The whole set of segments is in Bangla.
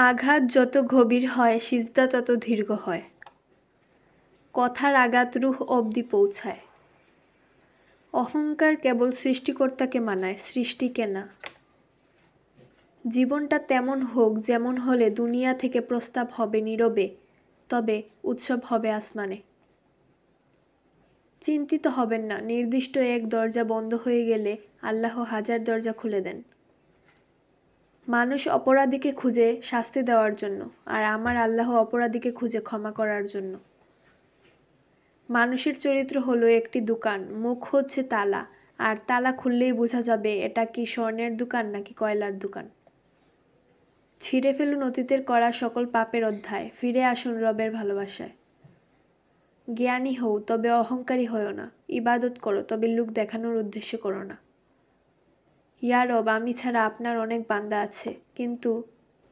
আঘাত যত গভীর হয় সিজদা তত দীর্ঘ হয়। কথার আঘাত রূহ অবধি পৌঁছায়। অহংকার কেবল সৃষ্টিকর্তাকে মানায়, সৃষ্টিকে না। জীবনটা তেমন হোক যেমন হলে দুনিয়া থেকে প্রস্তাব হবে নীরবে, তবে উৎসব হবে আসমানে। চিন্তিত হবেন না, নির্দিষ্ট এক দরজা বন্ধ হয়ে গেলে আল্লাহ হাজার দরজা খুলে দেন। মানুষ অপরাধীকে খুঁজে শাস্তি দেওয়ার জন্য, আর আমার আল্লাহ অপরাধীকে খুঁজে ক্ষমা করার জন্য। মানুষের চরিত্র হলো একটি দোকান, মুখ হচ্ছে তালা, আর তালা খুললেই বোঝা যাবে এটা কি স্বর্ণের দোকান নাকি কয়লার দোকান। ছিঁড়ে ফেলুন অতীতের করা সকল পাপের অধ্যায়, ফিরে আসুন রবের ভালোবাসায়। জ্ঞানী হও তবে অহংকারী হও না, ইবাদত করো তবে লোক দেখানোর উদ্দেশ্য করো না। ইয়া রব, আমি ছাড়া আপনার অনেক বান্দা আছে, কিন্তু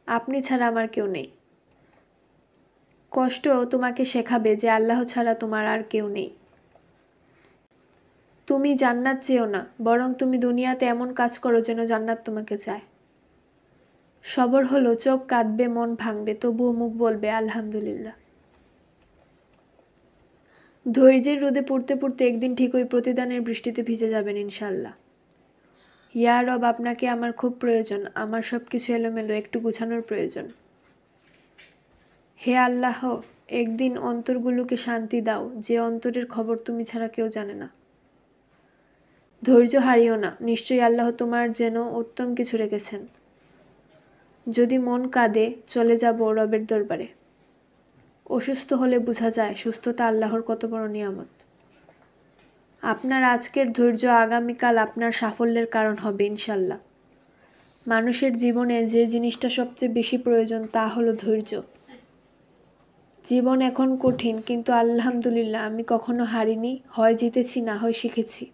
আপনি ছাড়া আমার কেউ নেই। কষ্ট তোমাকে শেখাবে যে আল্লাহ ছাড়া তোমার আর কেউ নেই। তুমি জান্নাত চেও না, বরং তুমি দুনিয়াতে এমন কাজ করো যেন জান্নাত তোমাকে চায়। সবর হলো চোখ কাঁদবে, মন ভাঙবে, তবুও মুখ বলবে আলহামদুলিল্লাহ। ধৈর্যের রোদে পড়তে পড়তে একদিন ঠিকই প্রতিদানের বৃষ্টিতে ভিজে যাবেন ইনশাল্লাহ। ইয়া রব, আপনাকে আমার খুব প্রয়োজন, আমার সব কিছু এলোমেলো, একটু গুছানোর প্রয়োজন। হে আল্লাহ, একদিন অন্তরগুলোকে শান্তি দাও, যে অন্তরের খবর তুমি ছাড়া কেউ জানে না। ধৈর্য হারিও না, নিশ্চয়ই আল্লাহ তোমার যেন উত্তম কিছু রেখেছেন। যদি মন কাঁদে চলে যাব রবের দরবারে। অসুস্থ হলে বোঝা যায় সুস্থতা আল্লাহর কত বড় নিয়ামত। আপনার আজকের ধৈর্য আগামীকাল আপনার সাফল্যের কারণ হবে ইনশাল্লাহ। মানুষের জীবনে যে জিনিসটা সবচেয়ে বেশি প্রয়োজন তা হলো ধৈর্য। জীবন এখন কঠিন, কিন্তু আলহামদুলিল্লাহ আমি কখনো হারিনি, হয় জিতেছি না হয় শিখেছি।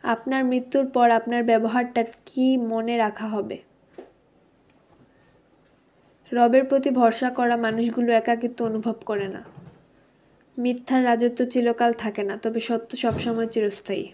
আপনার মৃত্যুর পর আপনার ব্যবহারটা কি মনে রাখা হবে। রবের প্রতি ভরসা করা মানুষগুলো একাকিত্ব অনুভব করে না। মিথ্যার রাজত্ব চিরকাল থাকে না, তবে সত্য সবসময় চিরস্থায়ী।